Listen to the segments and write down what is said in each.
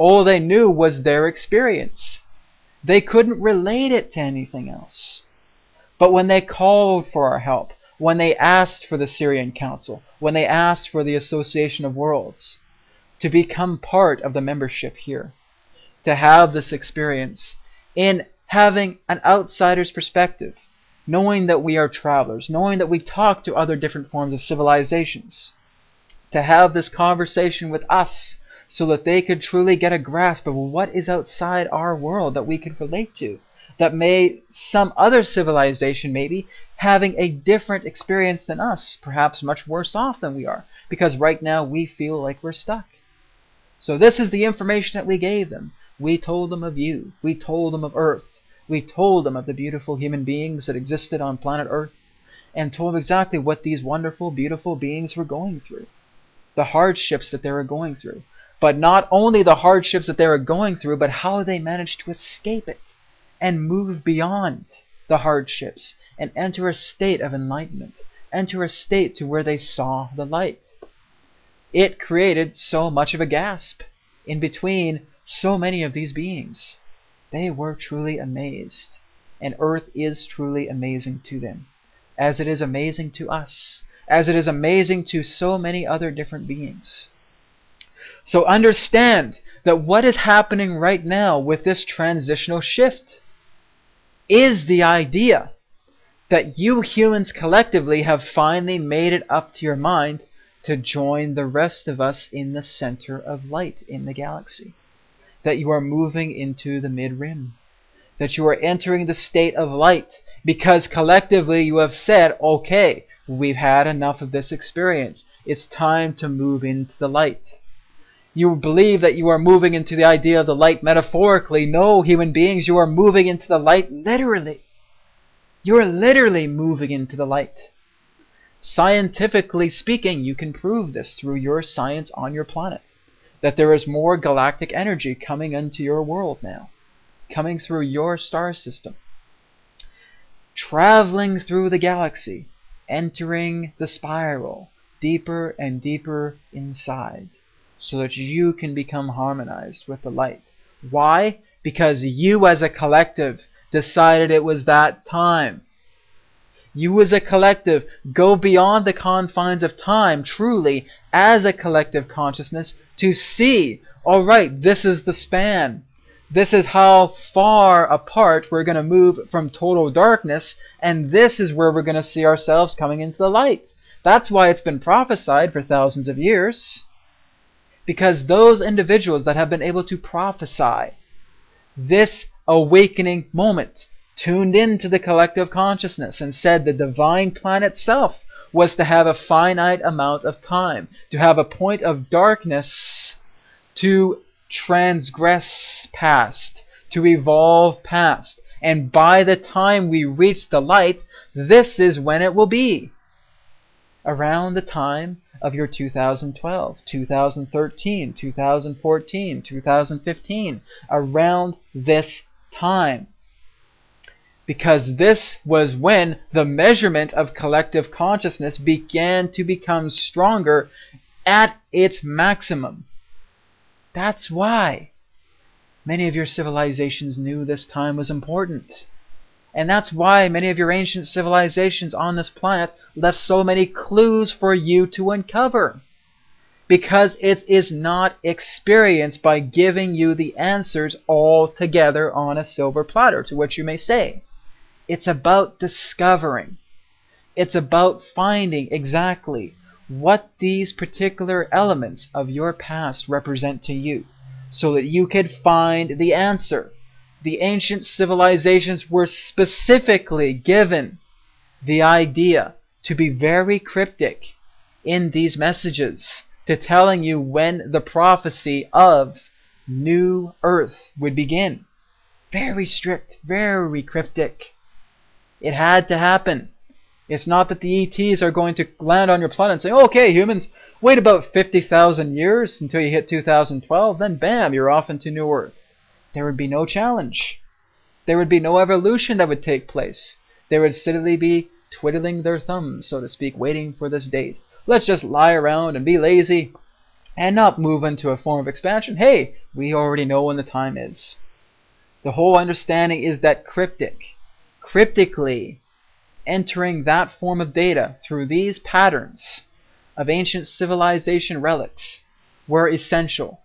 All they knew was their experience. They couldn't relate it to anything else. But when they called for our help, when they asked for the Syrian Council, when they asked for the Association of Worlds, to become part of the membership here, to have this experience in having an outsider's perspective, knowing that we are travelers, knowing that we talk to other different forms of civilizations, to have this conversation with us so that they could truly get a grasp of what is outside our world that we could relate to, that may some other civilization maybe having a different experience than us, perhaps much worse off than we are, because right now we feel like we're stuck. So this is the information that we gave them. We told them of you. We told them of Earth. We told them of the beautiful human beings that existed on planet Earth, and told them exactly what these wonderful, beautiful beings were going through, the hardships that they were going through. But not only the hardships that they were going through, but how they managed to escape it and move beyond the hardships and enter a state of enlightenment, enter a state to where they saw the light. It created so much of a gasp in between so many of these beings. They were truly amazed, and Earth is truly amazing to them, as it is amazing to us, as it is amazing to so many other different beings. So understand that what is happening right now with this transitional shift is the idea that you humans collectively have finally made it up to your mind to join the rest of us in the center of light in the galaxy. That you are moving into the mid-rim. That you are entering the state of light because collectively you have said, okay, we've had enough of this experience. It's time to move into the light. You believe that you are moving into the idea of the light metaphorically. No, human beings, you are moving into the light literally. You are literally moving into the light. Scientifically speaking, you can prove this through your science on your planet. That there is more galactic energy coming into your world now. Coming through your star system. Traveling through the galaxy. Entering the spiral. Deeper and deeper inside. So that you can become harmonized with the light. Why? Because you as a collective decided it was that time. You as a collective go beyond the confines of time truly as a collective consciousness to see, alright, this is the span. This is how far apart we're going to move from total darkness, and this is where we're going to see ourselves coming into the light. That's why it's been prophesied for thousands of years. Because those individuals that have been able to prophesy this awakening moment tuned into the collective consciousness and said the divine plan itself was to have a finite amount of time, to have a point of darkness to transgress past, to evolve past. And by the time we reach the light, this is when it will be. Around the time of your 2012, 2013, 2014, 2015, around this time. Because this was when the measurement of collective consciousness began to become stronger at its maximum. That's why many of your civilizations knew this time was important. And that's why many of your ancient civilizations on this planet left so many clues for you to uncover. Because it is not experienced by giving you the answers all together on a silver platter, to which you may say. It's about discovering. It's about finding exactly what these particular elements of your past represent to you, so that you could find the answer. The ancient civilizations were specifically given the idea to be very cryptic in these messages, to telling you when the prophecy of New Earth would begin. Very strict, very cryptic. It had to happen. It's not that the ETs are going to land on your planet and say, okay, humans, wait about 50,000 years until you hit 2012, then bam, you're off into New Earth. There would be no challenge. There would be no evolution that would take place. They would steadily be twiddling their thumbs, so to speak, waiting for this date. Let's just lie around and be lazy and not move into a form of expansion. Hey, we already know when the time is. The whole understanding is that cryptically entering that form of data through these patterns of ancient civilization relics were essential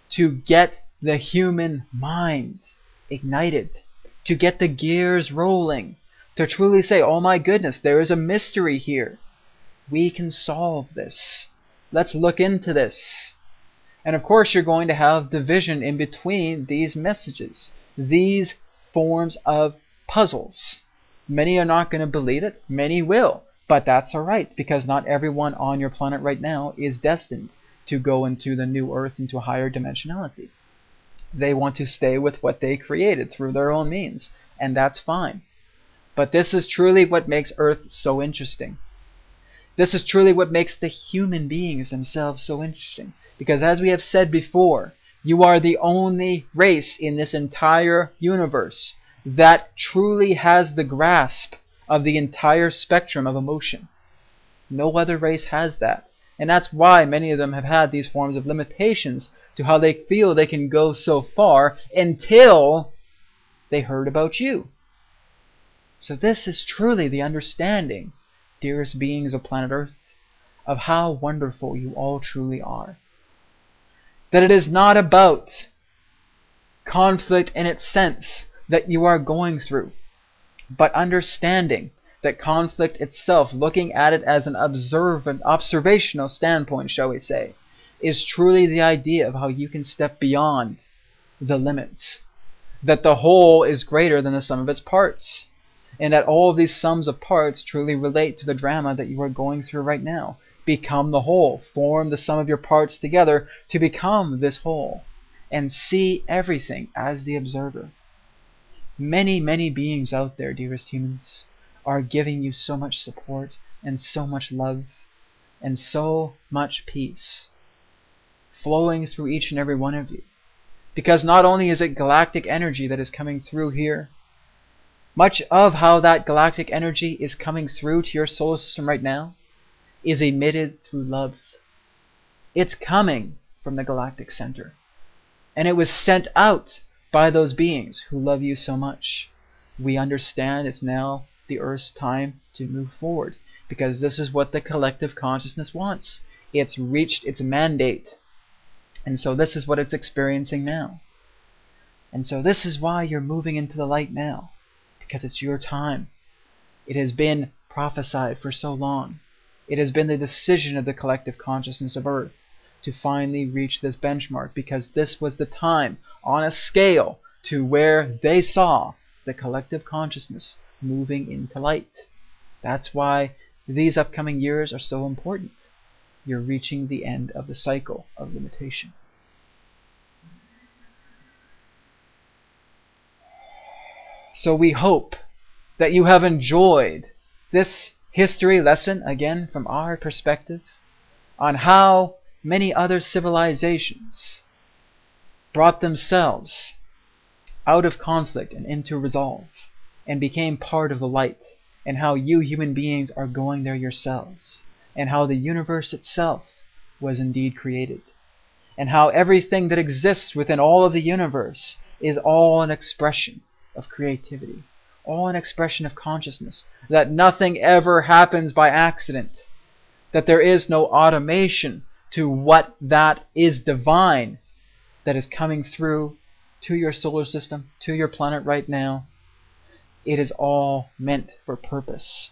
to get the human mind ignited, to get the gears rolling, to truly say, oh my goodness, there is a mystery here. We can solve this. Let's look into this. And of course you're going to have division in between these messages, these forms of puzzles. Many are not going to believe it, many will, but that's alright, because not everyone on your planet right now is destined to go into the new earth, into a higher dimensionality. They want to stay with what they created through their own means, and that's fine. But this is truly what makes Earth so interesting. This is truly what makes the human beings themselves so interesting. Because as we have said before, you are the only race in this entire universe that truly has the grasp of the entire spectrum of emotion. No other race has that. And that's why many of them have had these forms of limitations to how they feel they can go so far until they heard about you. So this is truly the understanding, dearest beings of planet Earth, of how wonderful you all truly are. That it is not about conflict in its sense that you are going through, but understanding that conflict itself, looking at it as an observational standpoint, shall we say, is truly the idea of how you can step beyond the limits. That the whole is greater than the sum of its parts. And that all of these sums of parts truly relate to the drama that you are going through right now. Become the whole. Form the sum of your parts together to become this whole. And see everything as the observer. Many, many beings out there, dearest humans, are giving you so much support and so much love and so much peace flowing through each and every one of you. Because not only is it galactic energy that is coming through here, much of how that galactic energy is coming through to your solar system right now is emitted through love. It's coming from the galactic center. And it was sent out by those beings who love you so much. We understand it's now the Earth's time to move forward, because this is what the collective consciousness wants. It's reached its mandate. And so this is what it's experiencing now. And so this is why you're moving into the light now, because it's your time. It has been prophesied for so long. It has been the decision of the collective consciousness of Earth to finally reach this benchmark, because this was the time on a scale to where they saw the collective consciousness moving into light. That's why these upcoming years are so important. You're reaching the end of the cycle of limitation. So we hope that you have enjoyed this history lesson, again from our perspective, on how many other civilizations brought themselves out of conflict and into resolve and became part of the light, and how you human beings are going there yourselves, and how the universe itself was indeed created, and how everything that exists within all of the universe is all an expression of creativity, all an expression of consciousness, that nothing ever happens by accident, that there is no automation to what that is divine that is coming through to your solar system, to your planet right now. It is all meant for purpose.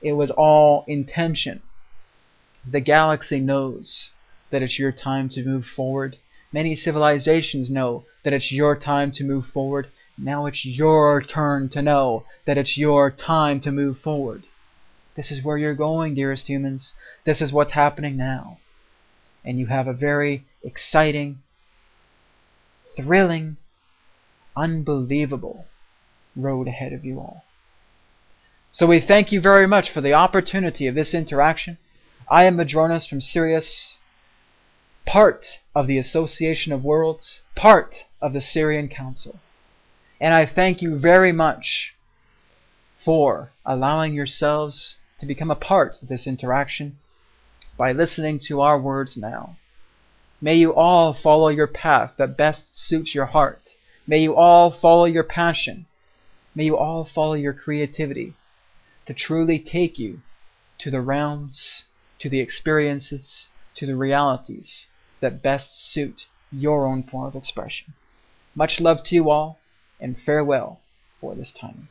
It was all intention. The galaxy knows that it's your time to move forward. Many civilizations know that it's your time to move forward. Now it's your turn to know that it's your time to move forward. This is where you're going, dearest humans. This is what's happening now. And you have a very exciting, thrilling, unbelievable road ahead of you all. So we thank you very much for the opportunity of this interaction. I am Adronis from Sirius, part of the Association of Worlds, part of the Syrian Council. And I thank you very much for allowing yourselves to become a part of this interaction by listening to our words now. May you all follow your path that best suits your heart. May you all follow your passion. May you all follow your creativity to truly take you to the realms, to the experiences, to the realities that best suit your own form of expression. Much love to you all, and farewell for this time.